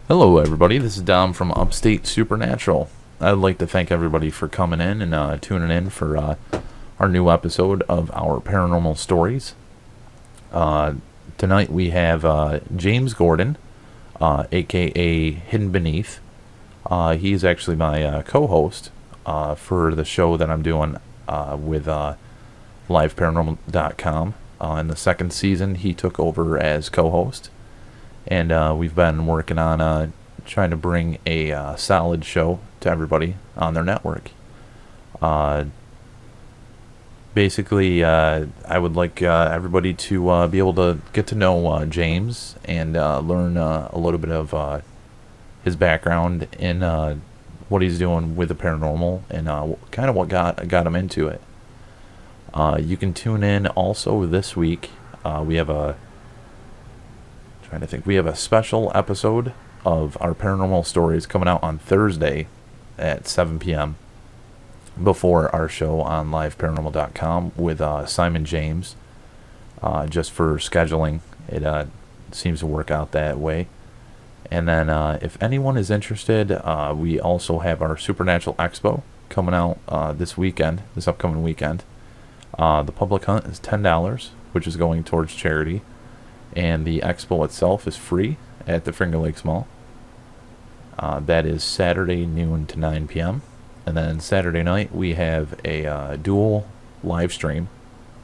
Hello, everybody. This is Dom from Upstate Supernatural. I'd like to thank everybody for coming in and tuning in for our new episode of our paranormal stories. Tonight we have James Gordon, aka Hidden Beneath. He's actually my co-host for the show that I'm doing with liveparanormal.com. In the second season, he took over as co-host. And we've been working on trying to bring a solid show to everybody on their network. Basically, I would like everybody to be able to get to know James and learn a little bit of his background in what he's doing with the paranormal and kind of what got him into it. You can tune in also this week. We have a special episode of our paranormal stories coming out on Thursday at 7 p.m. before our show on liveparanormal.com with Simon James. Just for scheduling, it seems to work out that way. And then if anyone is interested, we also have our Supernatural Expo coming out this upcoming weekend. The public hunt is $10, which is going towards charity. And the expo itself is free at the Finger Lakes Mall. That is Saturday noon to 9 p.m. And then Saturday night we have a dual live stream.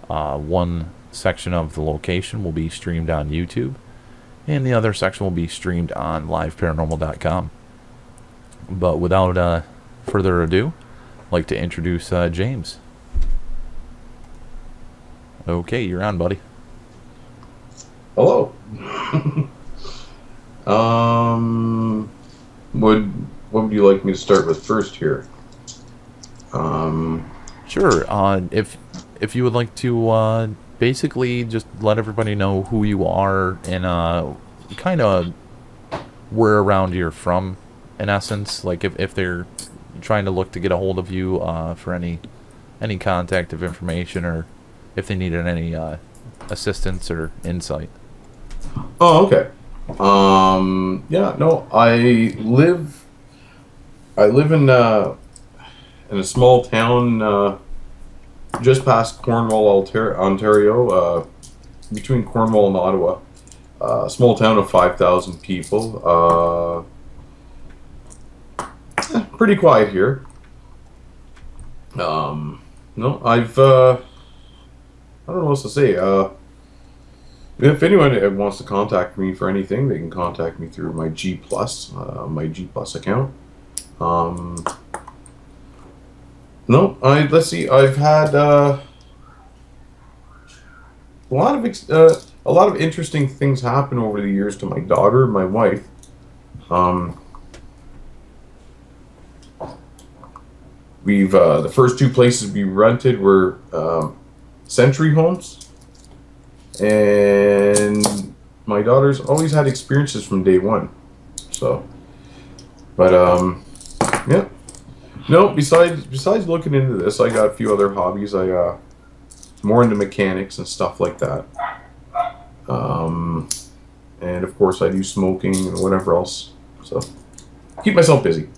One section of the location will be streamed on YouTube, and the other section will be streamed on liveparanormal.com. But without further ado, I'd like to introduce James. Okay, you're on, buddy. Hello. What would you like me to start with first here? Sure. If you would like to basically just let everybody know who you are and kind of where around you're from, in essence, like if they're trying to look to get a hold of you for any contact of information, or if they needed any assistance or insight. Oh, okay. Yeah, no, I live in a small town just past Cornwall, Ontario, between Cornwall and Ottawa. A small town of 5,000 people. Pretty quiet here. No, I don't know what else to say. If anyone wants to contact me for anything, they can contact me through my G Plus account. Let's see. I've had a lot of interesting things happen over the years to my daughter and my wife. We've the first two places we rented were century homes. And my daughter's always had experiences from day one. So, but yeah. No, besides looking into this, I got a few other hobbies. I more into mechanics and stuff like that. And of course I do smoking and whatever else. So, keep myself busy.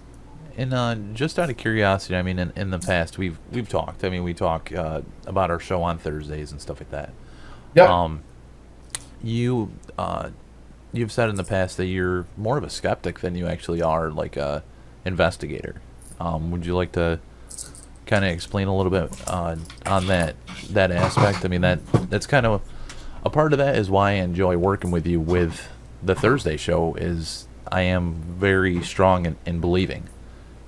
And just out of curiosity, I mean, in the past we've talked. I mean, we talk about our show on Thursdays and stuff like that. Yeah. You've said in the past that you're more of a skeptic than you actually are like a investigator. Would you like to kind of explain a little bit on that aspect? I mean, that's kind of a part of that is why I enjoy working with you with the Thursday show. Is I am very strong in believing,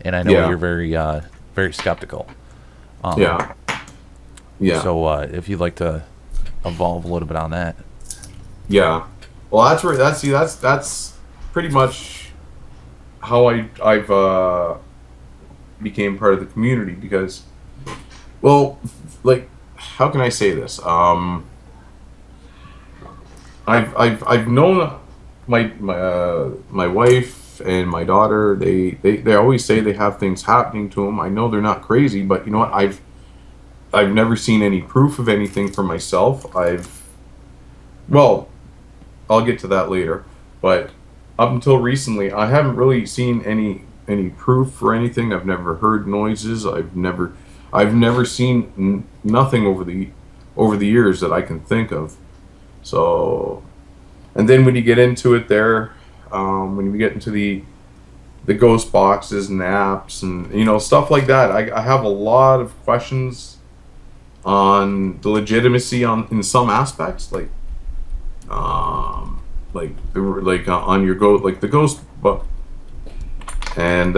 and I know you're very skeptical. Yeah. So if you'd like to evolve a little bit on that. Yeah, well, that's pretty much how I've became part of the community because, well, like, how can I say this? I've known my wife and my daughter. They always say they have things happening to them. I know they're not crazy, but you know what? I've never seen any proof of anything for myself. Well, I'll get to that later, but up until recently, I haven't really seen any proof for anything. I've never heard noises. I've never seen nothing over the years that I can think of. So, and then when you get into it, when you get into the ghost boxes and apps and stuff like that, I have a lot of questions on the legitimacy in some aspects, on your the ghost book, and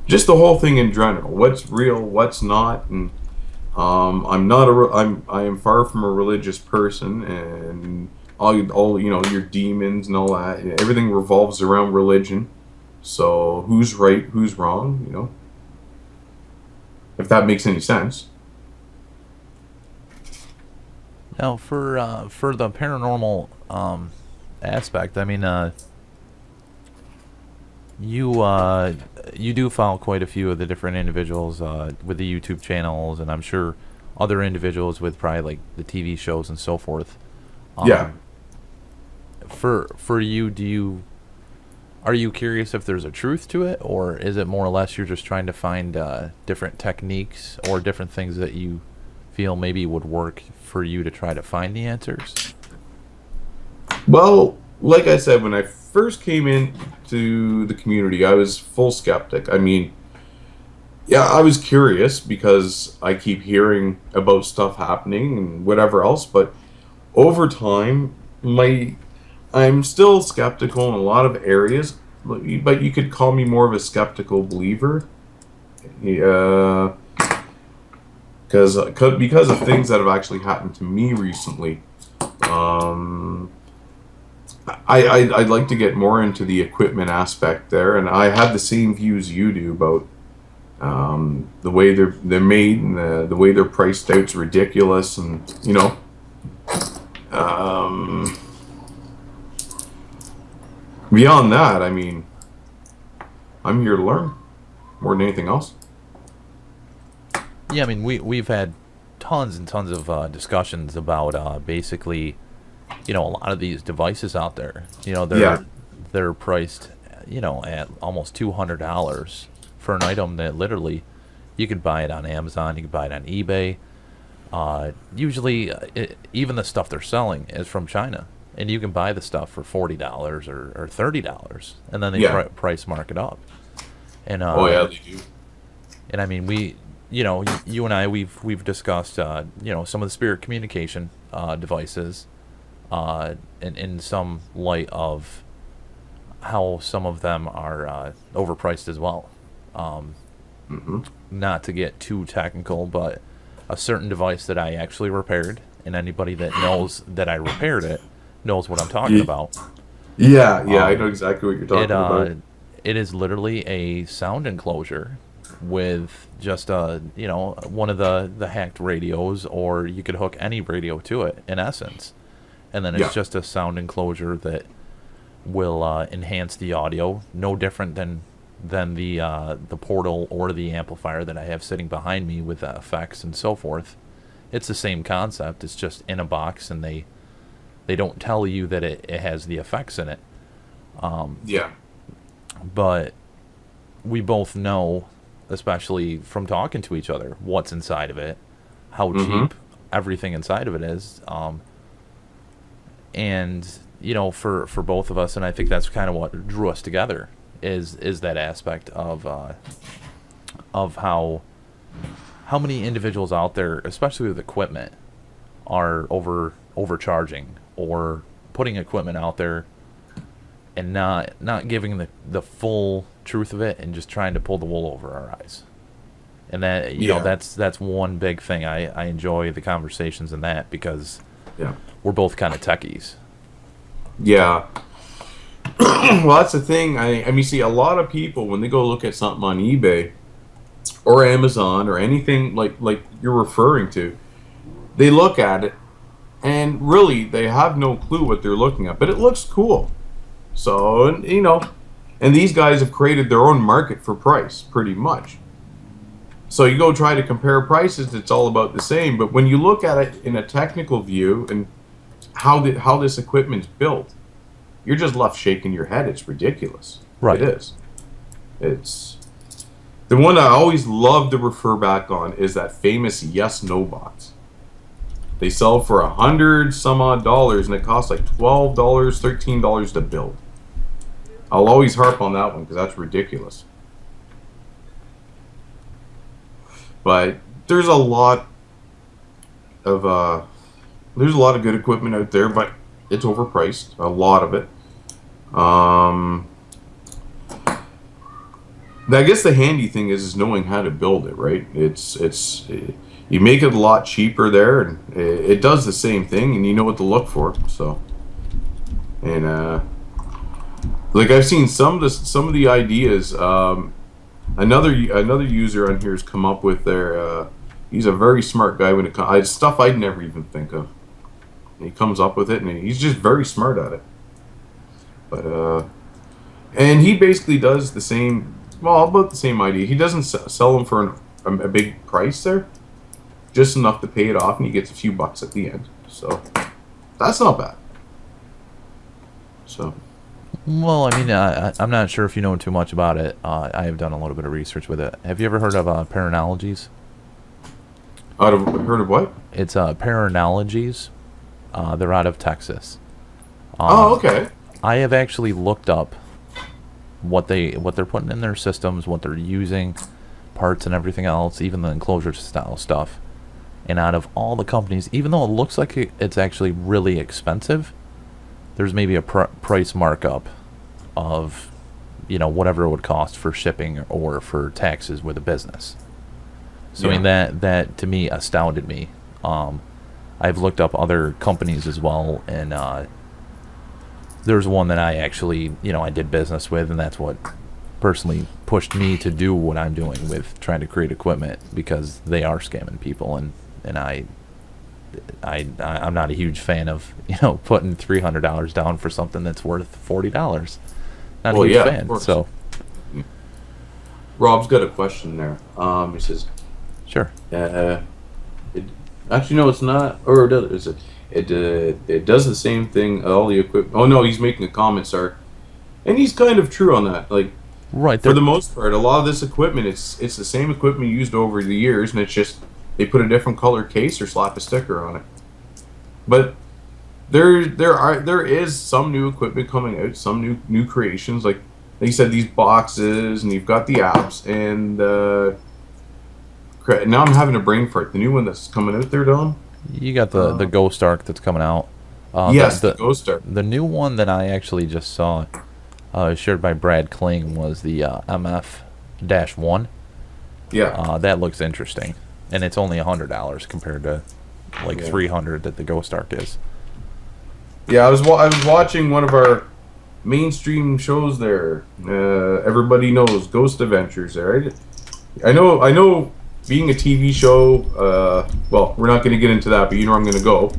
just the whole thing in general. What's real, what's not, and I am far from a religious person, and all your demons and all that. Everything revolves around religion. So who's right, who's wrong? If that makes any sense. Now, for the paranormal aspect, I mean, you do follow quite a few of the different individuals with the YouTube channels, and I'm sure other individuals with probably like the TV shows and so forth. Yeah. For you, are you curious if there's a truth to it, or is it more or less you're just trying to find different techniques or different things that you feel maybe would work for you to try to find the answers? Well, like I said, when I first came into the community, I was full skeptic. I mean, yeah, I was curious because I keep hearing about stuff happening and whatever else, but over time, I'm still skeptical in a lot of areas, but you could call me more of a skeptical believer. Because of things that have actually happened to me recently. I'd like to get more into the equipment aspect there, and I have the same views you do about the way they're made and the way they're priced out is ridiculous, and beyond that, I mean, I'm here to learn more than anything else. Yeah, I mean, we've had tons and tons of discussions about basically, a lot of these devices out there. They're priced, at almost $200 for an item that literally you could buy it on Amazon, you could buy it on eBay. Usually, even the stuff they're selling is from China, and you can buy the stuff for $40 or $30, and then they price mark it up. And they do. And I mean, you and I, we've discussed, some of the spirit communication devices, in some light of how some of them are overpriced as well. Not to get too technical, but a certain device that I actually repaired, and anybody that knows that I repaired it knows what I'm talking about. Yeah, I know exactly what you're talking about. It is literally a sound enclosure with just one of the hacked radios, or you could hook any radio to it in essence, and then it's just a sound enclosure that will enhance the audio, no different than the portal or the amplifier that I have sitting behind me with effects and so forth. It's the same concept. It's just in a box, and they don't tell you that it has the effects in it. But we both know, especially from talking to each other, what's inside of it, how cheap everything inside of it is. And for both of us, and I think that's kind of what drew us together, is that aspect of how many individuals out there, especially with equipment, are overcharging or putting equipment out there and not giving the full truth of it, and just trying to pull the wool over our eyes. And that that's one big thing. I enjoy the conversations in that, because we're both kind of techies. Yeah. Well, that's the thing. I mean, see, a lot of people, when they go look at something on eBay or Amazon or anything like you're referring to, they look at it, and really they have no clue what they're looking at, but it looks cool. So, and these guys have created their own market for price, pretty much. So you go try to compare prices, it's all about the same. But when you look at it in a technical view, and how this equipment's built, you're just left shaking your head. It's ridiculous. Right. It is. It's the one I always love to refer back on is that famous yes no box. They sell for $100 some odd dollars, and it costs like $12, $13 to build. I'll always harp on that one because that's ridiculous. But there's a lot of good equipment out there, but it's overpriced. A lot of it. I guess the handy thing is knowing how to build it, right? It's you make it a lot cheaper there, and it does the same thing, and you know what to look for. So, and like I've seen some of the ideas. Another user on here has come up with their. He's a very smart guy when it comes stuff I'd never even think of. And he comes up with it, and he's just very smart at it. But and he basically does the same. Well, about the same idea. He doesn't sell them for a big price there, just enough to pay it off, and he gets a few bucks at the end. So that's not bad. So. Well, I mean, I'm not sure if you know too much about it. I have done a little bit of research with it. Have you ever heard of Paranologies? Heard of what? It's Paranologies. They're out of Texas. Oh, okay. I have actually looked up what they're putting in their systems, what they're using, parts and everything else, even the enclosure style stuff. And out of all the companies, even though it looks like it's actually really expensive, there's maybe a price markup of, whatever it would cost for shipping or for taxes with a business. So Yeah. I mean that to me astounded me. I've looked up other companies as well, and there's one that I actually, I did business with, and that's what personally pushed me to do what I'm doing with trying to create equipment, because they are scamming people, and I'm not a huge fan of, putting $300 down for something that's worth $40. Not a huge fan. So Rob's got a question there. He says, sure. Actually, no, it's not. Or is it? It does the same thing. All the equipment. Oh no, he's making a comment, sir, and he's kind of true on that. Like, right, for the most part, a lot of this equipment, it's the same equipment used over the years, and it's just they put a different color case or slap a sticker on it. But there is some new equipment coming out, some new creations. Like you said, these boxes, and you've got the apps, and now I'm having a brain fart. The new one that's coming out there, Don. You got the Ghost Arc that's coming out. Yes, the Ghost Arc. The new one that I actually just saw, shared by Brad Kling, was the MF-1. Yeah. That looks interesting, and it's only $100 compared to $300 that the Ghost Arc is. Yeah, I was watching one of our mainstream shows there. Everybody knows Ghost Adventures there. Right? I know. Being a TV show, well, we're not going to get into that, but you know where I'm going to go.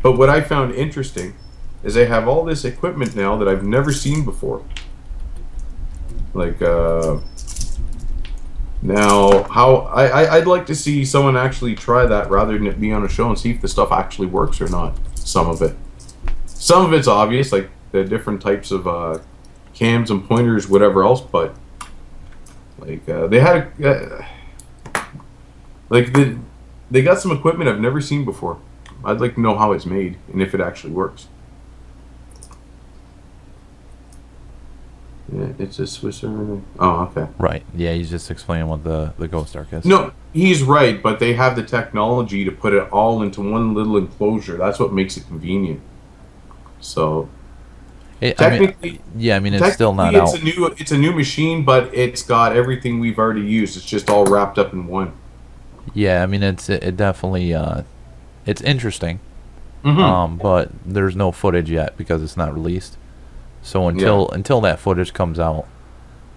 But what I found interesting is they have all this equipment now that I've never seen before. Like, now, how I'd like to see someone actually try that rather than it be on a show and see if the stuff actually works or not. Some of it. Some of it's obvious, like the different types of cams and pointers, whatever else, but like they had they got some equipment I've never seen before. I'd like to know how it's made and if it actually works. Yeah, it's a Swiss Army. Oh, okay. Right. Yeah, he's just explaining what the Ghost Arc is. No, he's right, but they have the technology to put it all into one little enclosure. That's what makes it convenient. So technically, it's still not out. It's a new machine, but it's got everything we've already used. It's just all wrapped up in one. Yeah, I mean, it definitely, it's interesting, Mm-hmm. but there's no footage yet because it's not released. So until that footage comes out,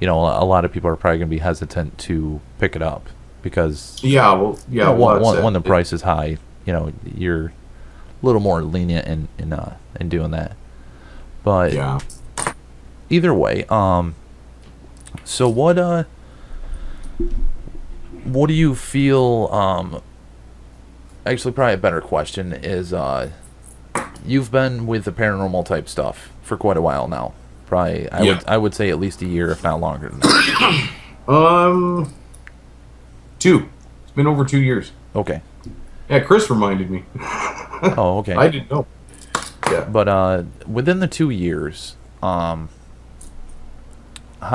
a lot of people are probably going to be hesitant to pick it up because when the price is high, you're a little more lenient in doing that. But yeah. Either way, so what do you feel? Actually, probably a better question is, you've been with the paranormal type stuff for quite a while now. Probably, I would say at least a year, if not longer than that. 2. It's been over 2 years. Okay. Yeah, Chris reminded me. Oh, okay. I didn't know. Yeah. But within the 2 years, how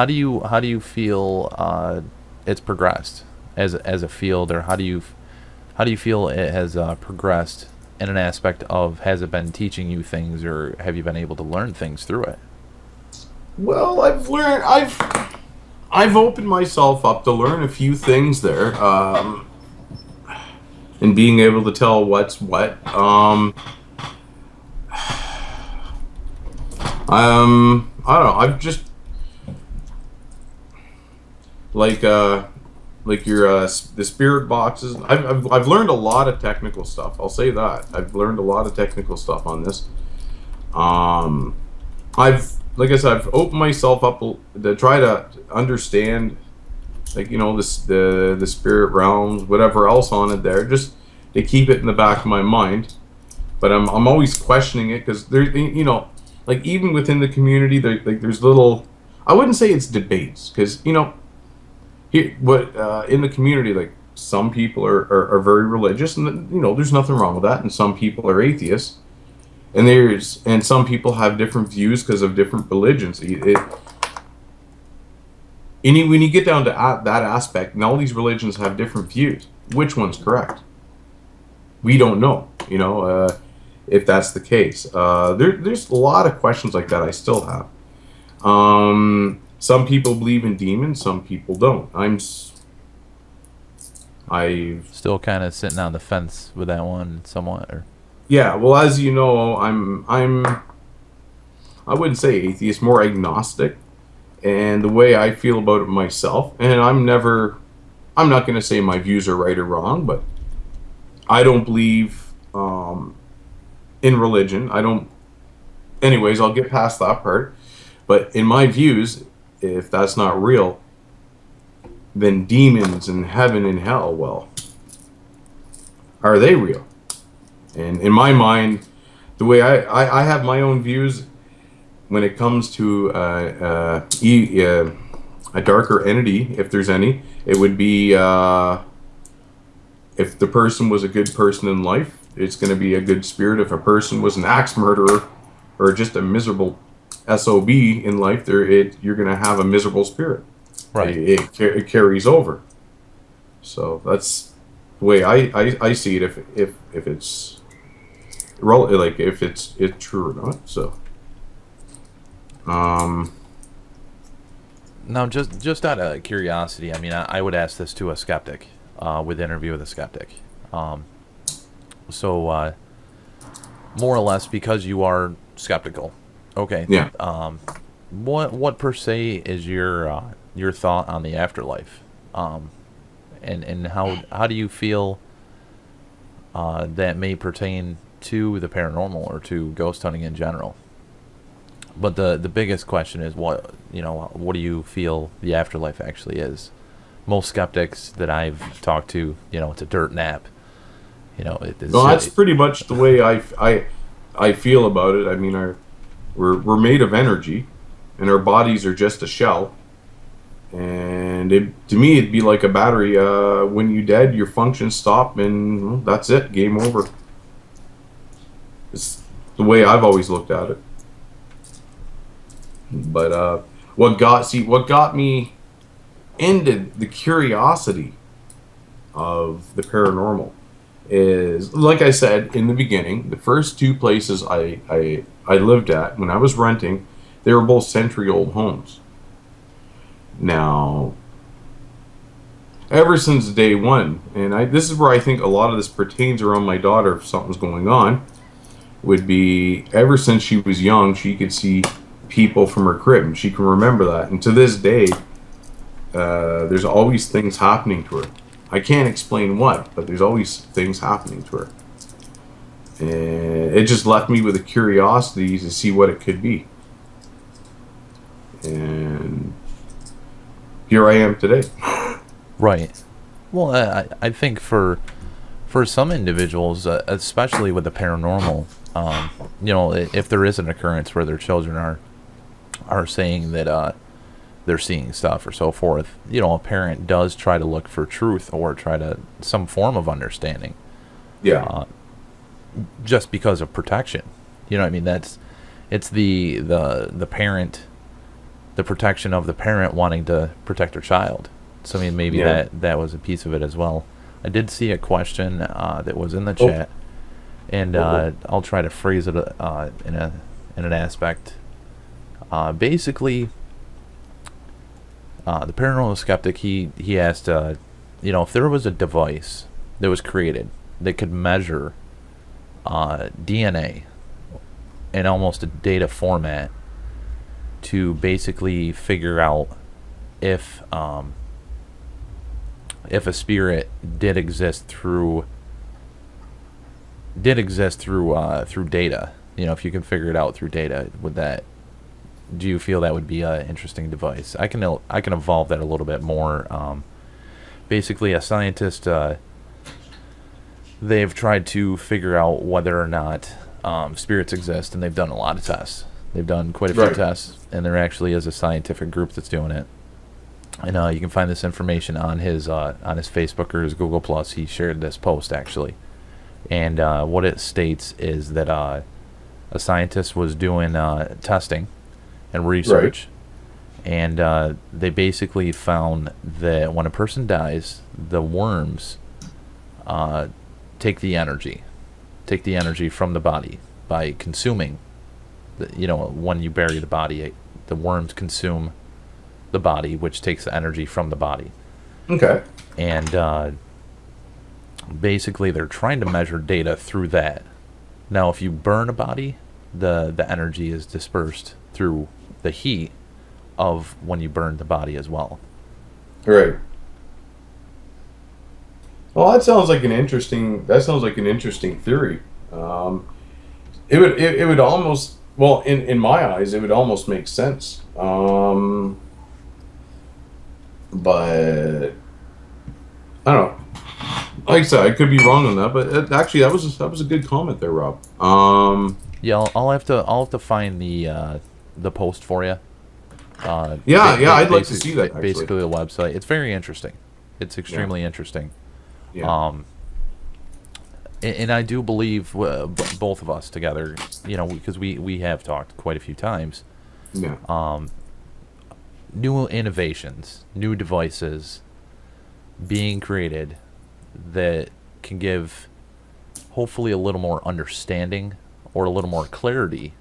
do you feel it's progressed as a field, or how do you feel it has progressed in an aspect of, has it been teaching you things, or have you been able to learn things through it? Well, I've opened myself up to learn a few things there, and being able to tell what's what. I don't know. I've just like your the spirit boxes. I've learned a lot of technical stuff. I'll say that I've learned a lot of technical stuff on this. Like I said, I've opened myself up to try to understand, like, the spirit realms, whatever else on it there, just to keep it in the back of my mind. But I'm always questioning it, because there, like, even within the community, there's little, I wouldn't say it's debates, because here, in the community, like, some people are very religious, and there's nothing wrong with that, and some people are atheists. And some people have different views because of different religions. When you get down to that aspect, and all these religions have different views, which one's correct? We don't know, if that's the case. There's a lot of questions like that I still have. Some people believe in demons, some people don't. I Still kind of sitting on the fence with that one somewhat, or... Yeah, well, as you know, I wouldn't say atheist, more agnostic, and the way I feel about it myself, and I'm not going to say my views are right or wrong, but I don't believe in religion. Anyways, I'll get past that part, but in my views, if that's not real, then demons and heaven and hell, well, are they real? And in my mind, the way I have my own views when it comes to a darker entity, if there's any, it would be if the person was a good person in life, it's going to be a good spirit. If a person was an axe murderer or just a miserable SOB in life, you're going to have a miserable spirit. Right. It carries over. So that's the way I see it. If it's if it's true or not. So now, just out of curiosity, I mean, I would ask this to a skeptic with Interview with a Skeptic. So more or less, because you are skeptical, okay, yeah. What per se is your thought on the afterlife, and how do you feel that may pertain to the paranormal or to ghost hunting in general? But the biggest question is, what do you feel the afterlife actually is? Most skeptics that I've talked to, it's a dirt nap. Well, that's pretty much the way I feel about it. I mean, we're made of energy, and our bodies are just a shell. And to me, it'd be like a battery. When you're dead, your functions stop, and that's it. Game over. It's the way I've always looked at it. But what got me into the curiosity of the paranormal is, like I said in the beginning, the first two places I lived at when I was renting, they were both century-old homes. Now, ever since day one, and this is where I think a lot of this pertains around my daughter, if something's going on, would be ever since she was young, she could see people from her crib, and she can remember that. And to this day, there's always things happening to her. I can't explain what, but there's always things happening to her. And it just left me with a curiosity to see what it could be. And here I am today. Right. Well, I think for For some individuals, especially with the paranormal, if there is an occurrence where their children are saying that they're seeing stuff or so forth, a parent does try to look for truth or try to some form of understanding. Yeah. Just because of protection. You know what I mean? It's the parent, the protection of the parent wanting to protect their child. So I mean, maybe that was a piece of it as well. I did see a question that was in the chat, and I'll try to phrase it in an aspect. Basically, the paranormal skeptic he asked, if there was a device that was created that could measure DNA in almost a data format to basically figure out if a spirit did exist through data, if you can figure it out through data, do you feel that would be an interesting device? I can evolve that a little bit more. Basically, a scientist, they've tried to figure out whether or not spirits exist, and they've done a lot of tests. They've done quite a few tests, and there actually is a scientific group that's doing it. And you can find this information on his Facebook or his Google Plus. He shared this post actually, and what it states is that a scientist was doing testing and research, and they basically found that when a person dies, the worms take the energy from the body by consuming. When you bury the body, the worms consume the body, which takes the energy from the body. Okay. And basically, they're trying to measure data through that. Now, if you burn a body, the energy is dispersed through the heat of when you burn the body as well. Right. Well, that sounds like an interesting theory. It would almost, well, in my eyes, it would almost make sense. But I don't know. Like I said, I could be wrong on that, but actually, that was a good comment there, Rob. Yeah, I'll have to find the post for you. I'd like to see that. Actually. Basically, the website. It's very interesting. It's extremely interesting. Yeah. And I do believe both of us together, because we have talked quite a few times. Yeah. New innovations, new devices being created that can give hopefully a little more understanding or a little more clarity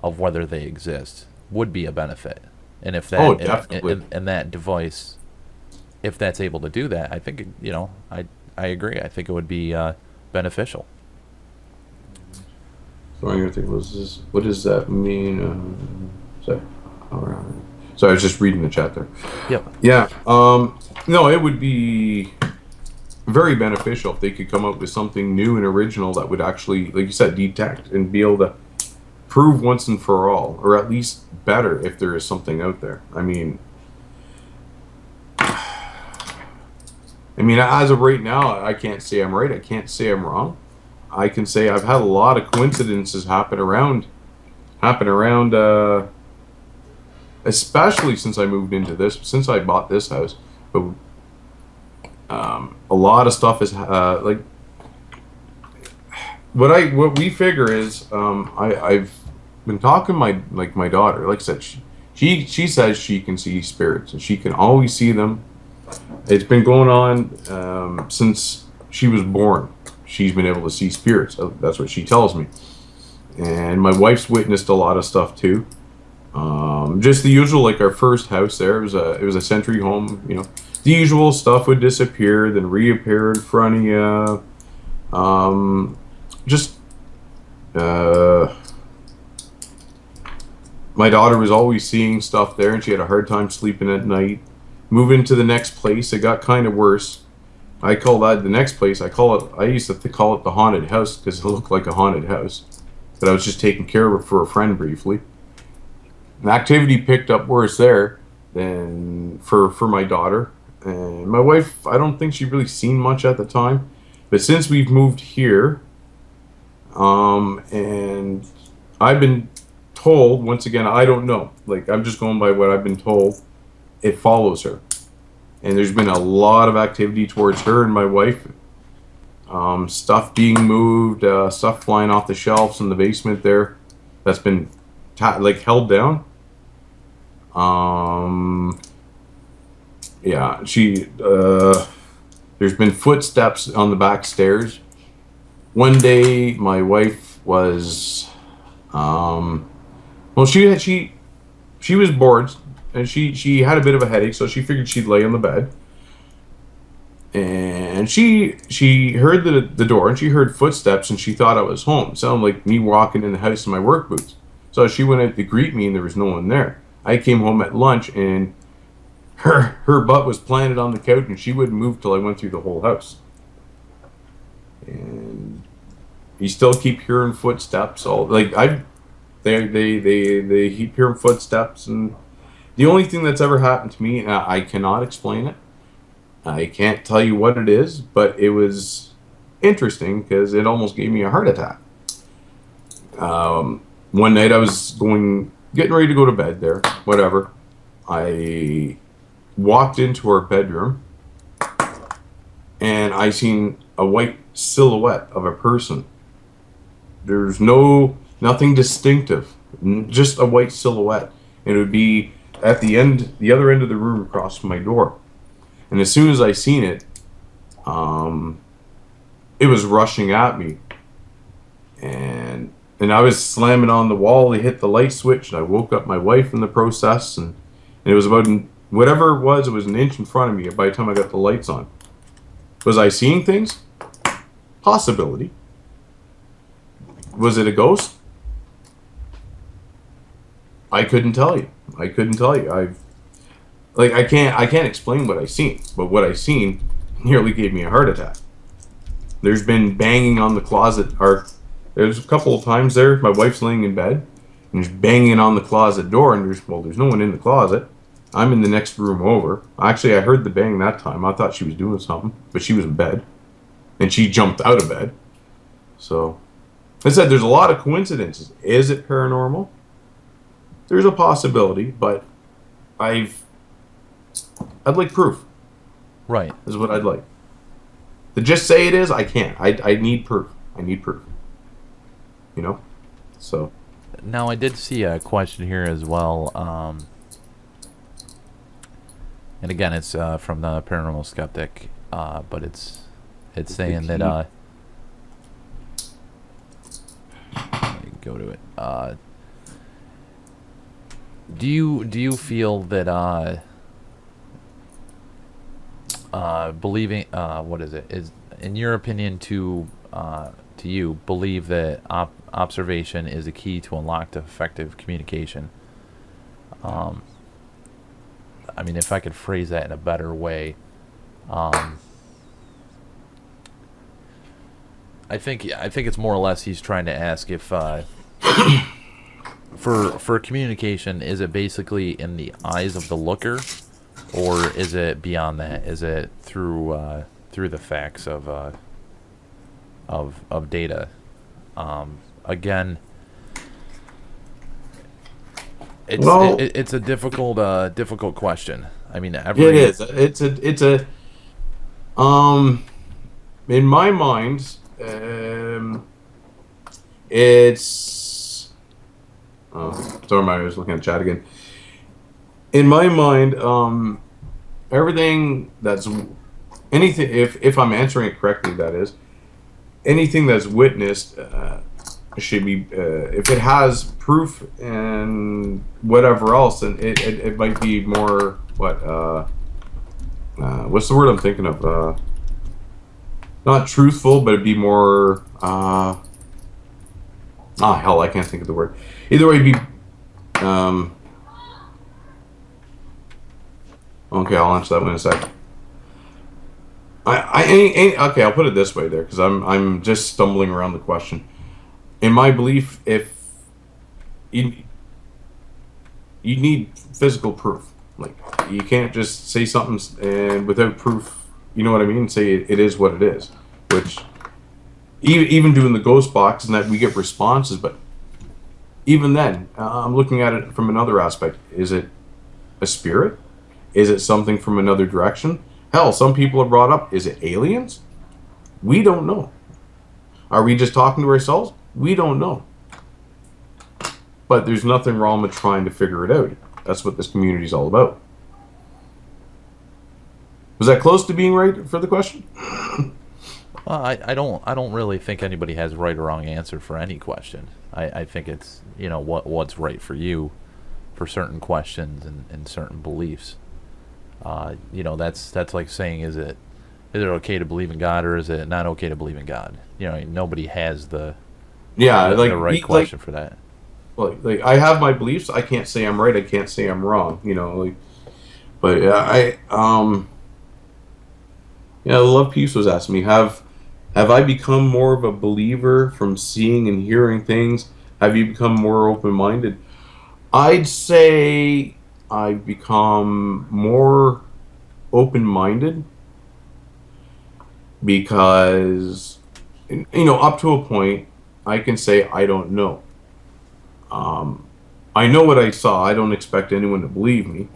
of whether they exist would be a benefit. And if that and that device, if that's able to do that, I think I agree. I think it would be beneficial. So I'm gonna think, what does that mean? So I was just reading the chat there. Yep. Yeah. No, it would be very beneficial if they could come up with something new and original that would actually, like you said, detect and be able to prove once and for all, or at least better if there is something out there. I mean, as of right now, I can't say I'm right. I can't say I'm wrong. I can say I've had a lot of coincidences happen around, especially since I moved into this, since I bought this house. But a lot of stuff is like what we figure is I've been talking to my daughter. Like I said, she says she can see spirits and she can always see them. It's been going on since she was born. She's been able to see spirits. That's what she tells me. And my wife's witnessed a lot of stuff too. Just the usual, like our first house there, it was a century home. The usual stuff would disappear, then reappear in front of you. My daughter was always seeing stuff there, and she had a hard time sleeping at night. Moving to the next place, it got kind of worse. I call that the next place. I used to call it the haunted house because it looked like a haunted house. But I was just taking care of it for a friend briefly. And activity picked up worse there than for my daughter. And my wife, I don't think she really seen much at the time. But since we've moved here, and I've been told, once again, I don't know. Like, I'm just going by what I've been told. It follows her. And there's been a lot of activity towards her and my wife. Stuff being moved, stuff flying off the shelves in the basement there. That's been, held down. Yeah, there's been footsteps on the back stairs. One day, my wife was, she was bored, and she had a bit of a headache, so she figured she'd lay on the bed. And she heard the door, and she heard footsteps, and she thought I was home. It sounded like me walking in the house in my work boots. So she went out to greet me, and there was no one there. I came home at lunch, and her butt was planted on the couch, and she wouldn't move till I went through the whole house. And you still keep hearing footsteps. They keep hearing footsteps, and the only thing that's ever happened to me, and I cannot explain it. I can't tell you what it is, but it was interesting because it almost gave me a heart attack. One night I was getting ready to go to bed there, whatever. I walked into our bedroom and I seen a white silhouette of a person. There's nothing distinctive, just a white silhouette. And it would be at the other end of the room across from my door. And as soon as I seen it, it was rushing at me. And I was slamming on the wall. They hit the light switch, and I woke up my wife in the process. And it was about, whatever it was an inch in front of me by the time I got the lights on. Was I seeing things? Possibility. Was it a ghost? I couldn't tell you. I can't explain what I seen, but what I seen nearly gave me a heart attack. There's been banging on the closet, or there's a couple of times there, my wife's laying in bed, and there's banging on the closet door, and there's no one in the closet. I'm in the next room over. Actually, I heard the bang that time. I thought she was doing something, but she was in bed, and she jumped out of bed. So, I said there's a lot of coincidences. Is it paranormal? There's a possibility, but I'd like proof. Right. Is what I'd like. To just say it is, I can't. I need proof. I need proof. You know? So. Now, I did see a question here as well. And again, it's from the Paranormal Skeptic, but it's saying that. Let me go to it. Do you feel that believing what is in your opinion to you believe that observation is a key to unlock effective communication? I mean, if I could phrase that in a better way, I think it's more or less he's trying to ask if for communication, is it basically in the eyes of the looker, or is it beyond that? Is it through the facts of data? Again, it's a difficult question. I mean, it is. It's a in my mind, it's. Sorry, I was looking at chat again. In my mind, everything that's anything. If I'm answering it correctly, that is, anything that's witnessed should be. If it has proof and whatever else, then it might be more what's the word I'm thinking of? Not truthful, but it'd be more. Hell, I can't think of the word. Either way, it'd be. Okay, I'll answer that one in a sec. Okay, I'll put it this way there, because I'm just stumbling around the question. In my belief, if you need physical proof, like you can't just say something and without proof, you know what I mean? Say it is what it is. which even doing the ghost box and that we get responses, but even then, I'm looking at it from another aspect. Is it a spirit? Is it something from another direction? Hell, some people have brought up, is it aliens? We don't know. Are we just talking to ourselves? We don't know. But there's nothing wrong with trying to figure it out. That's what this community is all about. Was that close to being right for the question? Well, I don't really think anybody has a right or wrong answer for any question. I think it's, what's right for you for certain questions and certain beliefs. That's like saying, is it okay to believe in God, or is it not okay to believe in God? Nobody has the right question for that. Like I have my beliefs. I can't say I'm right. I can't say I'm wrong. But Love Peace was asking me, have I become more of a believer from seeing and hearing things? Have you become more open-minded? I'd say I've become more open-minded because, up to a point, I can say I don't know. I know what I saw. I don't expect anyone to believe me.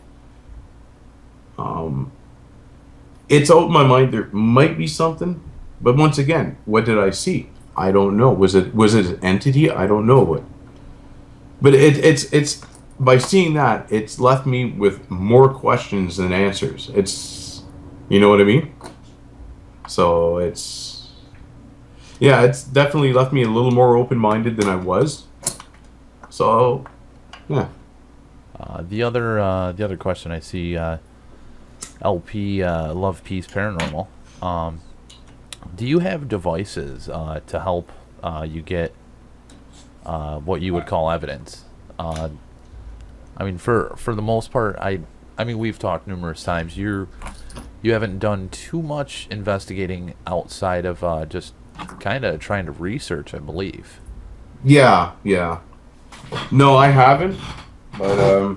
It's out in my mind. There might be something, but once again, what did I see? I don't know. Was it an entity? I don't know what. But it's by seeing that, it's left me with more questions than answers. It's, you know what I mean? So it's definitely left me a little more open-minded than I was. So, yeah. The other question I see, LP Love Peace Paranormal. Do you have devices to help you get what you would call evidence? For the most part, we've talked numerous times. You haven't done too much investigating outside of just kind of trying to research, I believe. Yeah. No, I haven't. But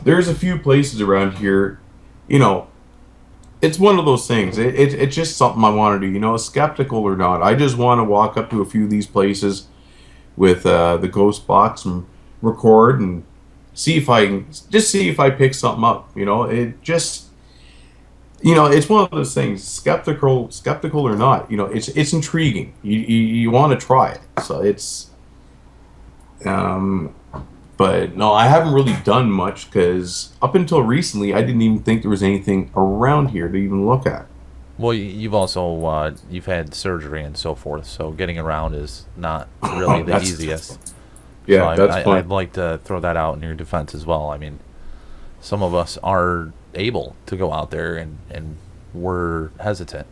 there's a few places around here. It's one of those things. It's just something I want to do. Skeptical or not, I just want to walk up to a few of these places with the ghost box and record and see if I pick something up. It's one of those things. Skeptical or not, it's intriguing. You want to try it. So it's, but no, I haven't really done much because up until recently, I didn't even think there was anything around here to even look at. Well, you've also you've had surgery and so forth, so getting around is not really the easiest. Yeah, so that's fine. I'd like to throw that out in your defense as well. Some of us are able to go out there and we're hesitant.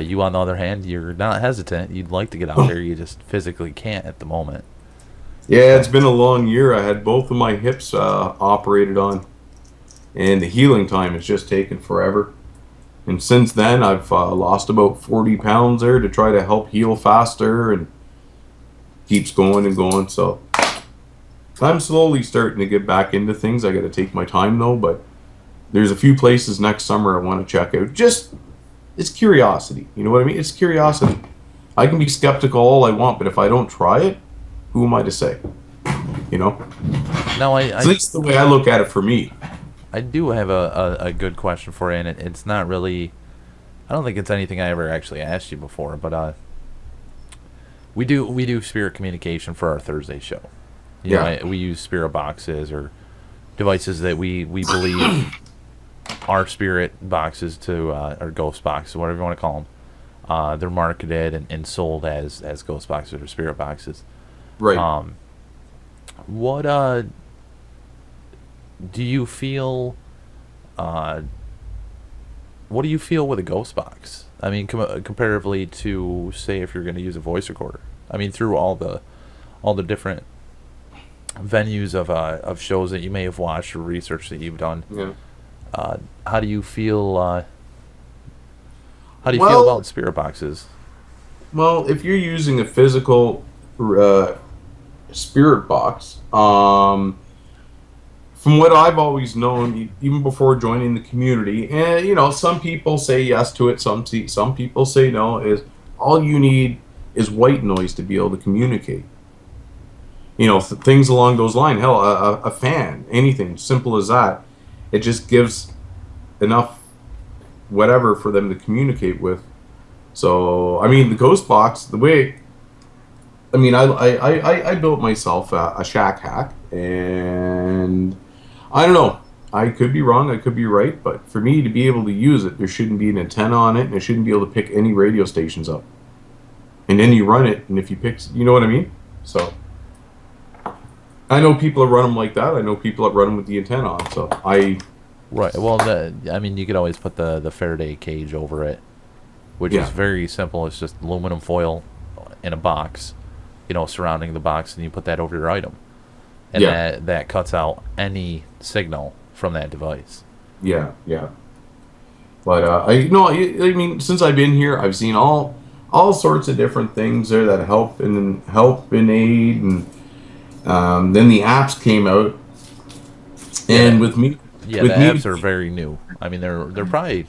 You, on the other hand, you're not hesitant. You'd like to get out there, you just physically can't at the moment. Yeah, it's been a long year. I had both of my hips operated on, and the healing time has just taken forever. And since then, I've lost about 40 pounds there to try to help heal faster, and keeps going and going. So I'm slowly starting to get back into things. I got to take my time though, but there's a few places next summer I want to check out. Just, it's curiosity. You know what I mean? It's curiosity. I can be skeptical all I want, but if I don't try it, who am I to say? No, at least the way I look at it for me. I do have a good question for you, and it's not really, I don't think it's anything I ever actually asked you before, but we do spirit communication for our Thursday show. We use spirit boxes or devices that we believe are spirit boxes or ghost boxes, whatever you want to call them. They're marketed and sold as ghost boxes or spirit boxes. Right. What do you feel? What do you feel with a ghost box? Comparatively to, say, if you're going to use a voice recorder. Through all the different venues of shows that you may have watched or research that you've done. Yeah. How do you feel? How do you feel about spirit boxes? Well, if you're using a physical spirit box, from what I've always known, even before joining the community, and some people say yes to it, some people say no. Is all you need is white noise to be able to communicate. Things along those lines. Hell, a fan, anything simple as that. It just gives enough whatever for them to communicate with. So, I mean, the ghost box, the way, I mean, I built myself a shack hack, and I don't know. I could be wrong, I could be right, but for me to be able to use it, there shouldn't be an antenna on it, and it shouldn't be able to pick any radio stations up. And then you run it, and if you pick, you know what I mean? So, I know people that run them like that. I know people that run them with the antenna on. So, Right. Well, I mean, you could always put the Faraday cage over it, which is very simple. It's just aluminum foil in a box, surrounding the box, and you put that over your item. And that cuts out any signal from that device. Yeah. But I mean, since I've been here, I've seen all sorts of different things there that help and aid, and then the apps came out, and with me. Yeah, the apps are very new. I mean, they're probably,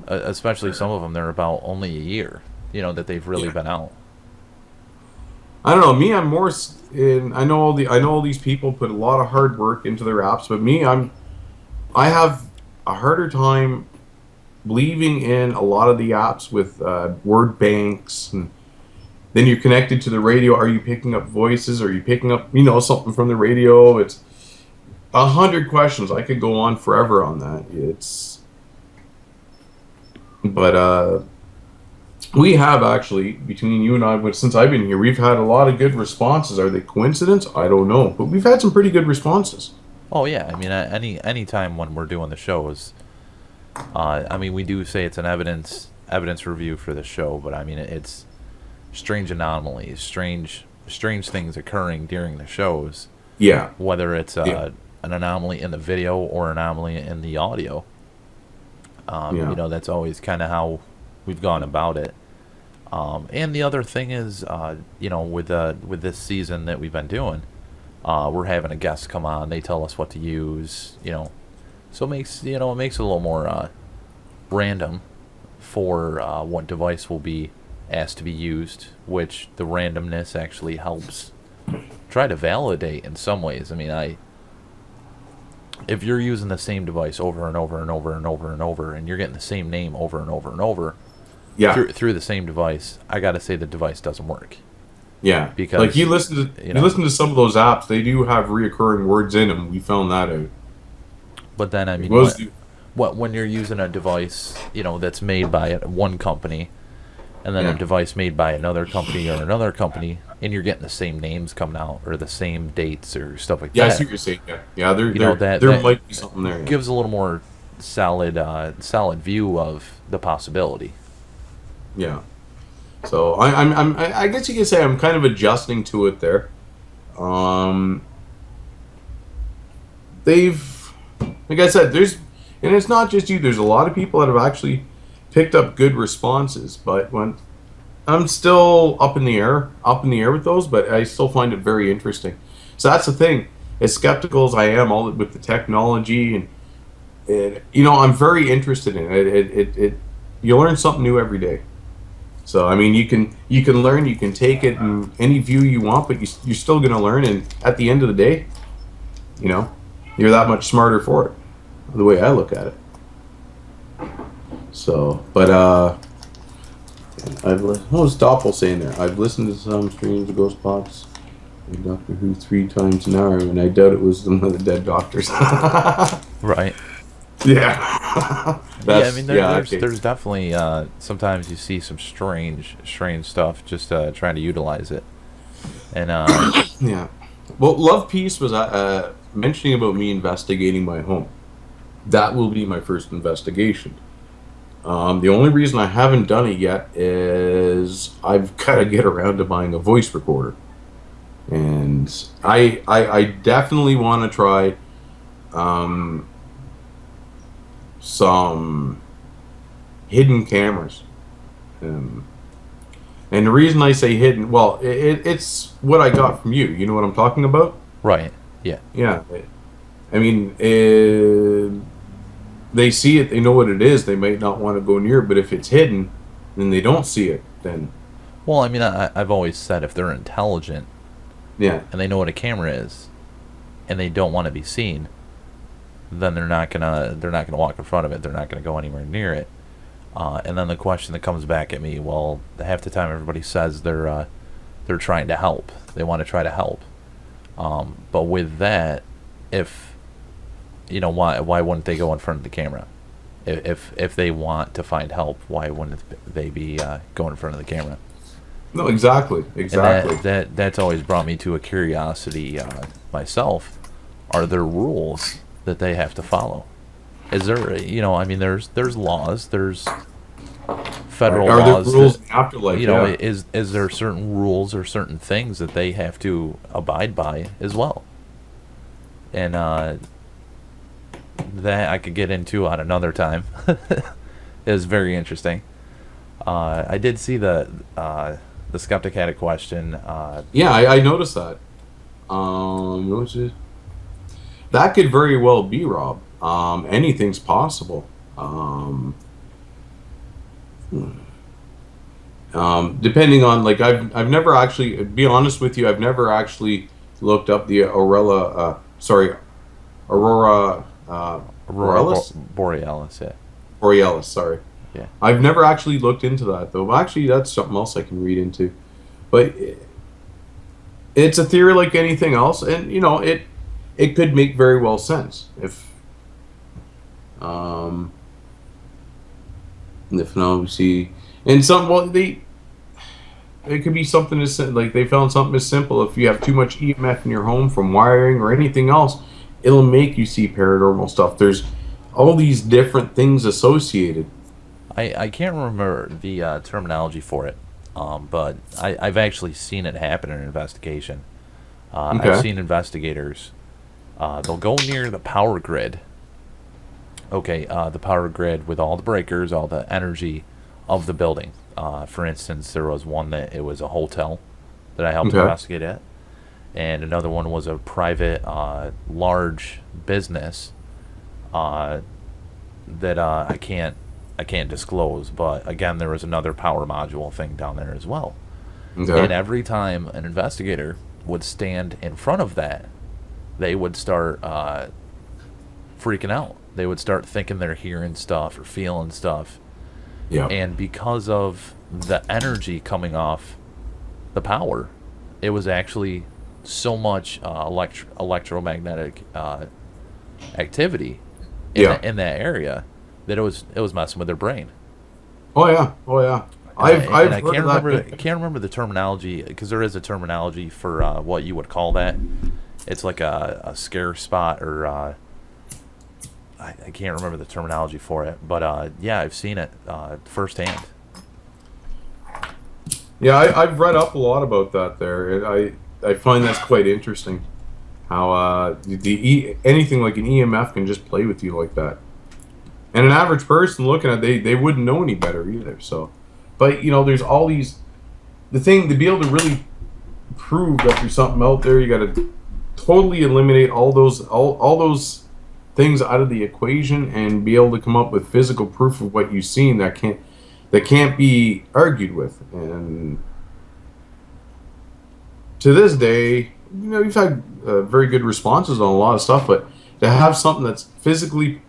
especially some of them, they're about only a year, that they've really been out. I don't know. Me, I'm more in. I know all these people put a lot of hard work into their apps, but me, I have a harder time believing in a lot of the apps with word banks, and then you're connected to the radio. Are you picking up voices? Are you picking up something from the radio? It's 100 questions. I could go on forever on that. But we have actually, between you and I, since I've been here, we've had a lot of good responses. Are they coincidence? I don't know, but we've had some pretty good responses. Oh yeah, I mean, any time when we're doing the shows, I mean, we do say it's an evidence review for the show, but I mean, it's strange anomalies, strange things occurring during the shows. Yeah. Whether it's an anomaly in the video or anomaly in the audio. That's always kind of how we've gone about it. And the other thing is, with this season that we've been doing, we're having a guest come on. They tell us what to use, so it makes it a little more random for what device will be asked to be used, which the randomness actually helps try to validate in some ways. I mean, if you're using the same device over and over and over and over and over, and you're getting the same name over and over and over, through the same device, I gotta say the device doesn't work. Yeah, because like you listen to some of those apps, they do have reoccurring words in them. We found that out. But then I mean, when you're using a device, that's made by one company, and then a device made by another company or another company, and you're getting the same names coming out or the same dates or stuff like that. Yeah, I see what you're saying. Yeah, there might be something there. Gives a little more solid view of the possibility. Yeah. So I guess you could say I'm kind of adjusting to it there. They've, like I said, and it's not just you. There's a lot of people that have actually picked up good responses, but when I'm still up in the air with those, but I still find it very interesting. So that's the thing. As skeptical as I am, all with the technology, and I'm very interested in it. You learn something new every day. So I mean, you can learn, you can take it in any view you want, but you're still going to learn. And at the end of the day, you're that much smarter for it. The way I look at it. So, but what was Doppel saying there? I've listened to some streams of Ghost Box and Doctor Who 3 times an hour, and I doubt it was one of the dead doctors. Right. Yeah. I mean, there's definitely sometimes you see some strange stuff just trying to utilize it, and yeah. Well, Love Peace was mentioning about me investigating my home. That will be my first investigation. The only reason I haven't done it yet is I've got to get around to buying a voice recorder, and I definitely want to try some hidden cameras. And the reason I say hidden, well, it's what I got from you. You know what I'm talking about? Right. Yeah. Yeah. I mean, they see it, they know what it is, they might not want to go near it, but if it's hidden, then they don't see it, then... Well, I mean, I've always said if they're intelligent Yeah. and they know what a camera is and they don't want to be seen, then they're not gonna walk in front of it. They're not gonna go anywhere near it. And then the question that comes back at me, well, half the time everybody says they're trying to help. They want to try to help. But with that, if why wouldn't they go in front of the camera? If they want to find help, why wouldn't they be going in front of the camera? No, exactly. And that's always brought me to a curiosity myself. Are there rules that they have to follow? Is there, I mean, there's laws, there's federal Are laws. there rules in the afterlife? Is there certain rules or certain things that they have to abide by as well? And that I could get into on another time. Is very interesting. I did see the skeptic had a question. Yeah, I noticed that. What was it? That could very well be, Rob. Anything's possible. Depending on, like, I've never actually, to be honest with you, I've never actually looked up the Aurora Borealis, yeah. Borealis, sorry. Yeah. I've never actually looked into that, though. Actually, that's something else I can read into. But it's a theory like anything else, and it could make very well sense if now we see, and it could be something as like they found something as simple. If you have too much EMF in your home from wiring or anything else, it'll make you see paranormal stuff. There's all these different things associated. I can't remember the terminology for it, but I've actually seen it happen in an investigation. Okay. I've seen investigators, they'll go near the power grid. Okay, the power grid with all the breakers, all the energy of the building. For instance, there was one that it was a hotel that I helped investigate at, and another one was a private, large business that I can't disclose. But again, there was another power module thing down there as well. Okay. And every time an investigator would stand in front of that, they would start freaking out. They would start thinking they're hearing stuff or feeling stuff. Yeah. And because of the energy coming off the power, it was actually so much electromagnetic activity in that area that it was messing with their brain. Oh yeah. I can't remember the terminology, because there is a terminology for what you would call that. It's like a scare spot, or I can't remember the terminology for it, but yeah, I've seen it firsthand. Yeah, I've read up a lot about that there. I find that's quite interesting. How anything like an EMF can just play with you like that. And an average person looking at it, they wouldn't know any better either. So, but there's all these, the thing to be able to really prove that there's something out there, you got to totally eliminate all those things out of the equation and be able to come up with physical proof of what you've seen that can't be argued with. And to this day, we've had very good responses on a lot of stuff, but to have something that's physically,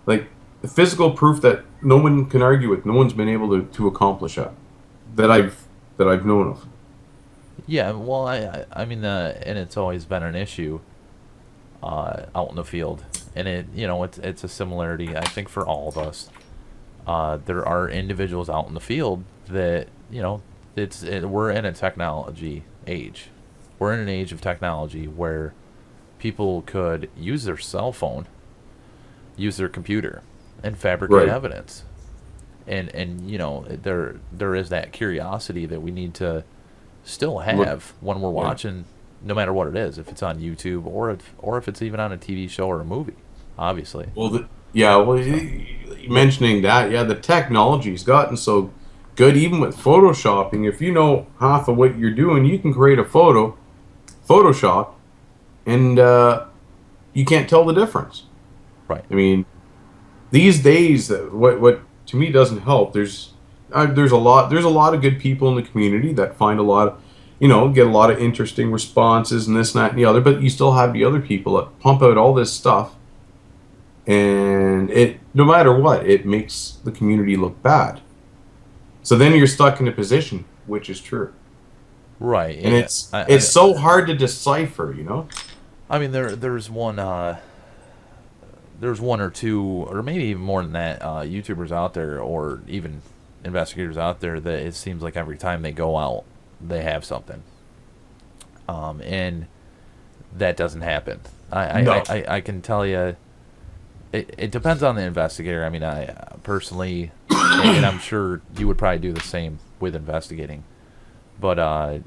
like, the physical proof that no one can argue with, no one's been able to accomplish that I've known of. Yeah, well, I mean, and it's always been an issue out in the field, and it's a similarity, I think, for all of us. There are individuals out in the field that we're in a technology age. We're in an age of technology where people could use their cell phone, use their computer, and fabricate evidence. And there is that curiosity that we need to still have when we're watching, no matter what it is, if it's on YouTube or if it's even on a TV show or a movie, obviously. Well, mentioning that, the technology's gotten so good, even with photoshopping. If you know half of what you're doing, you can create a Photoshop, and you can't tell the difference. Right. I mean, these days, what to me doesn't help. There's a lot of good people in the community that find a lot of, get a lot of interesting responses and this and that and the other. But you still have the other people that pump out all this stuff, and it, no matter what, it makes the community look bad. So then you're stuck in a position, which is true, Right. and Yeah. it's so hard to decipher. I mean, there's one or two, or maybe even more than that, YouTubers out there, or even investigators out there, that it seems like every time they go out, they have something, and that doesn't happen. No. I can tell you, it depends on the investigator. I mean, I personally, and I'm sure you would probably do the same with investigating, but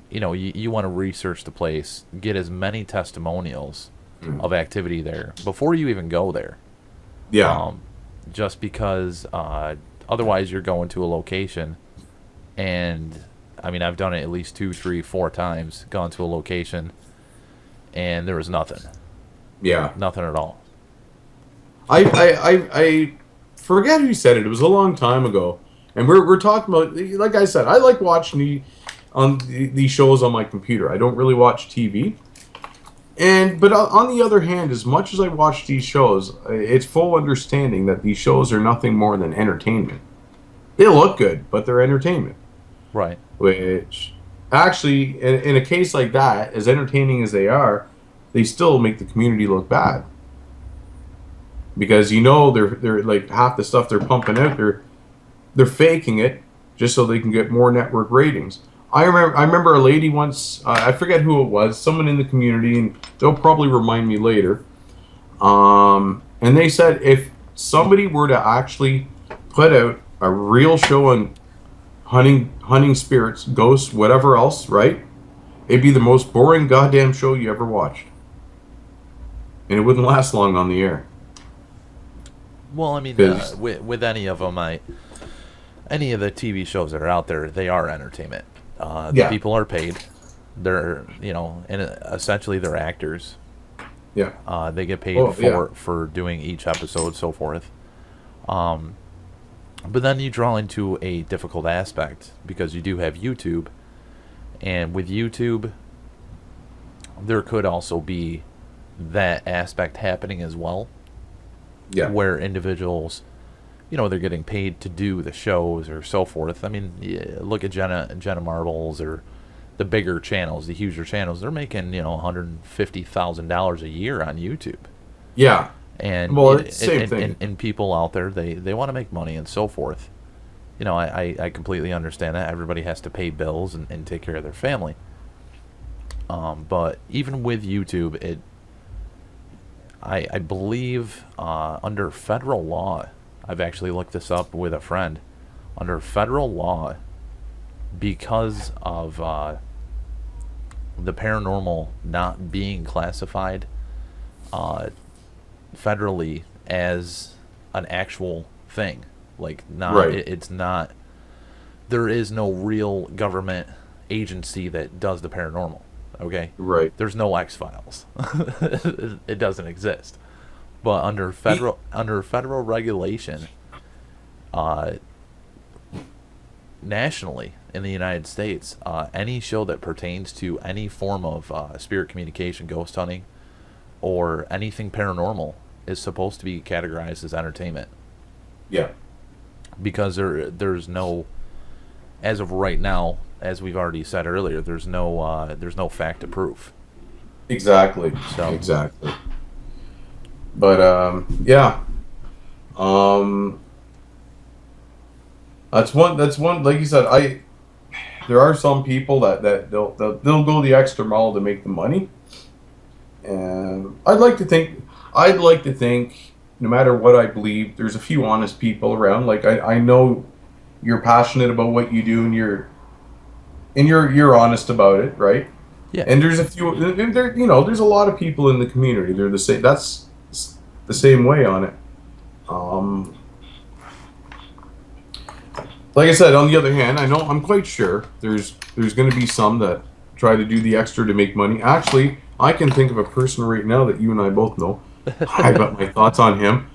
you want to research the place, get as many testimonials of activity there before you even go there. Yeah. Just because otherwise you're going to a location, and I mean, I've done it at least 2, 3, 4 times, gone to a location and there was nothing. Yeah. Nothing at all. I forget who said it. It was a long time ago, and we're talking about, like I said, I like watching these shows on my computer. I don't really watch TV. But on the other hand, as much as I watch these shows, it's full understanding that these shows are nothing more than entertainment. They look good, but they're entertainment. Right. Which, actually, in a case like that, as entertaining as they are, they still make the community look bad. Because they're like, half the stuff they're pumping out, they're faking it just so they can get more network ratings. I remember a lady once, I forget who it was, someone in the community, and they'll probably remind me later. And they said if somebody were to actually put out a real show on hunting spirits, ghosts, whatever else, right? It'd be the most boring goddamn show you ever watched. And it wouldn't last long on the air. Well, I mean, with any of them, any of the TV shows that are out there, they are entertainment. The people are paid. They're, and essentially they're actors. Yeah. They get paid for doing each episode, so forth. But then you draw into a difficult aspect because you do have YouTube, and with YouTube, there could also be that aspect happening as well. Yeah. Where individuals, they're getting paid to do the shows or so forth. I mean, look at Jenna Marbles or the bigger channels, the huger channels. They're making, $150,000 a year on YouTube. Yeah. And same thing. And people out there, they want to make money and so forth. I completely understand that. Everybody has to pay bills and take care of their family. But even with YouTube, I believe under federal law, I've actually looked this up with a friend. Under federal law, because of the paranormal not being classified federally as an actual thing, like it's not. There is no real government agency that does the paranormal. Okay. Right. There's no X-Files. It doesn't exist. But under federal regulation, nationally in the United States, any show that pertains to any form of spirit communication, ghost hunting, or anything paranormal is supposed to be categorized as entertainment. Yeah. Because there's no, as of right now, as we've already said earlier, there's no fact to proof. Exactly. Exactly. But yeah. That's one. Like you said, there are some people that they'll go the extra mile to make the money, and I'd like to think, no matter what I believe, there's a few honest people around. Like I know you're passionate about what you do, and you're honest about it, right? Yeah. And there's a few, there's a lot of people in the community. They're the same. That's the same way on it. Like I said, on the other hand, I'm quite sure there's going to be some that try to do the extra to make money. Actually, I can think of a person right now that you and I both know. I got my thoughts on him.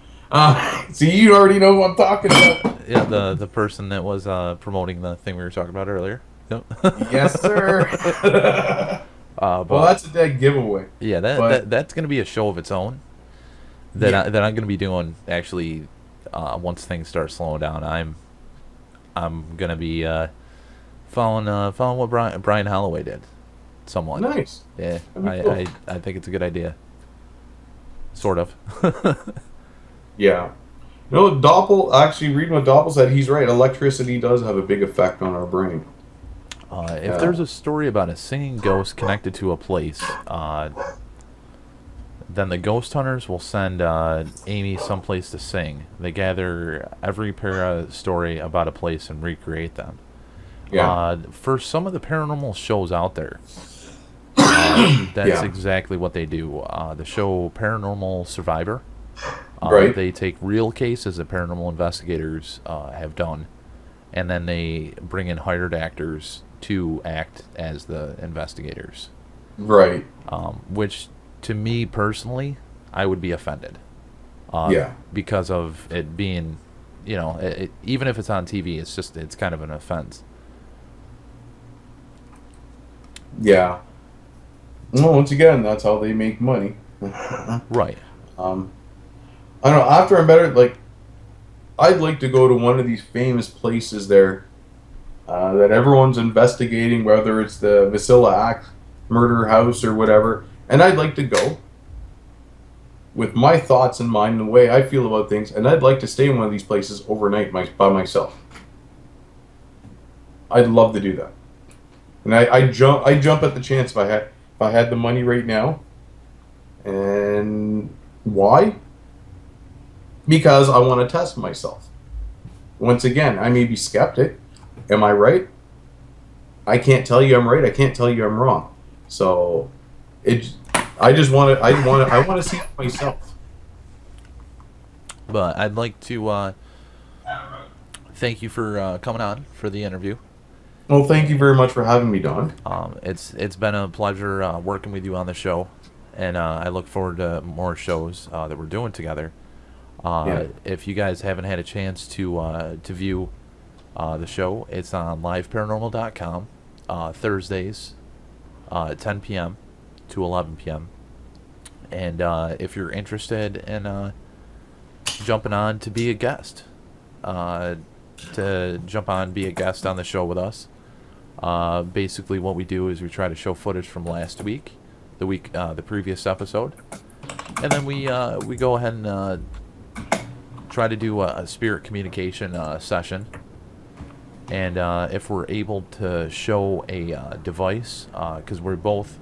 See, you already know who I'm talking about. Yeah, the person that was promoting the thing we were talking about earlier. Yep. Yes, sir. Well, But that's a dead giveaway. yeah, But that's gonna be a show of its own. That yeah, that I'm gonna be doing actually. Once things start slowing down, I'm gonna be following what Brian Holloway did. Somewhat. nice. Yeah, That'd be cool. I think it's a good idea. Sort of. Yeah. No, Doppel, actually, reading what Doppel said, he's right. Electricity does have a big effect on our brain. If there's a story about a singing ghost connected to a place, then the ghost hunters will send Amy someplace to sing. They gather every story about a place and recreate them. Yeah. For some of the paranormal shows out there, that's Yeah. exactly what they do. The show Paranormal Survivor. Right. They take real cases that paranormal investigators have done, and then they bring in hired actors to act as the investigators. Right. Which, to me personally, I would be offended. Yeah. Because of it being, even if it's on TV, it's kind of an offense. Yeah. Well, once again, that's how they make money. Right. I don't know. After I'm better, I'd like to go to one of these famous places there that everyone's investigating, whether it's the Vasilla Axe murder house or whatever. And I'd like to go with my thoughts in mind, the way I feel about things, and I'd like to stay in one of these places overnight by myself. I'd love to do that. And I jump at the chance if I had the money right now. And why? Because I want to test myself. Once again, I may be skeptic. Am I right? I can't tell you I'm right. I can't tell you I'm wrong. So, I want to see it myself. But I'd like to thank you for coming on for the interview. Well, thank you very much for having me, Don. It's been a pleasure working with you on the show, and I look forward to more shows that we're doing together. Yeah. If you guys haven't had a chance to view the show, it's on liveparanormal.com Thursdays 10 p.m. to 11 p.m. And if you're interested in jumping on to be a guest, be a guest on the show with us, basically what we do is we try to show footage from last week, the previous episode, and then we go ahead and try to do a spirit communication session. And if we're able to show a device, because we're both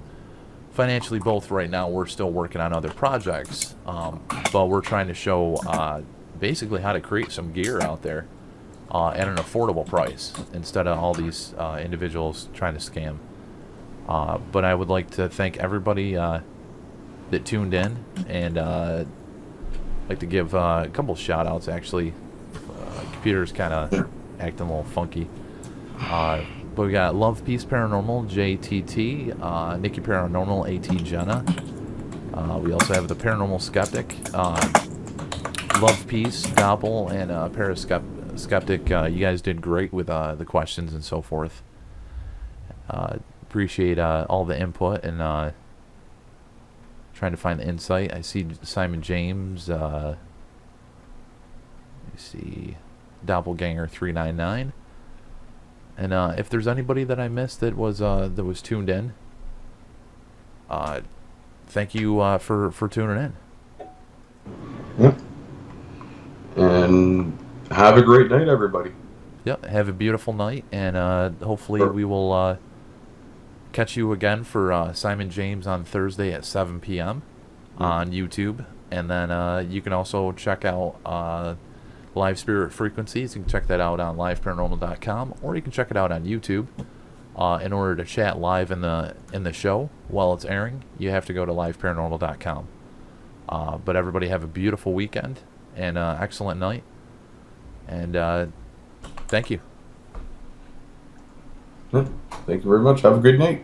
financially right now, we're still working on other projects, but we're trying to show basically how to create some gear out there at an affordable price instead of all these individuals trying to scam. But I would like to thank everybody that tuned in, and like to give a couple shout outs actually. Computer's kind of acting a little funky. But we got Love Peace Paranormal, JTT, Nikki Paranormal, AT Jenna. We also have the Paranormal Skeptic, Love Peace, Doppel, and Paraskeptic. You guys did great with the questions and so forth. Appreciate all the input and trying to find the insight. I see Simon James. Let me see, Doppelganger 399. And if there's anybody that I missed that was tuned in, thank you for tuning in. Yep. And have a great night, everybody. Yep. Have a beautiful night, and hopefully we will catch you again for Simon James on Thursday at 7 p.m. on YouTube. And then you can also check out Live Spirit Frequencies. You can check that out on liveparanormal.com, or you can check it out on YouTube. In order to chat live in the show while it's airing, you have to go to liveparanormal.com. But everybody have a beautiful weekend and excellent night. And thank you. Thank you very much. Have a good night.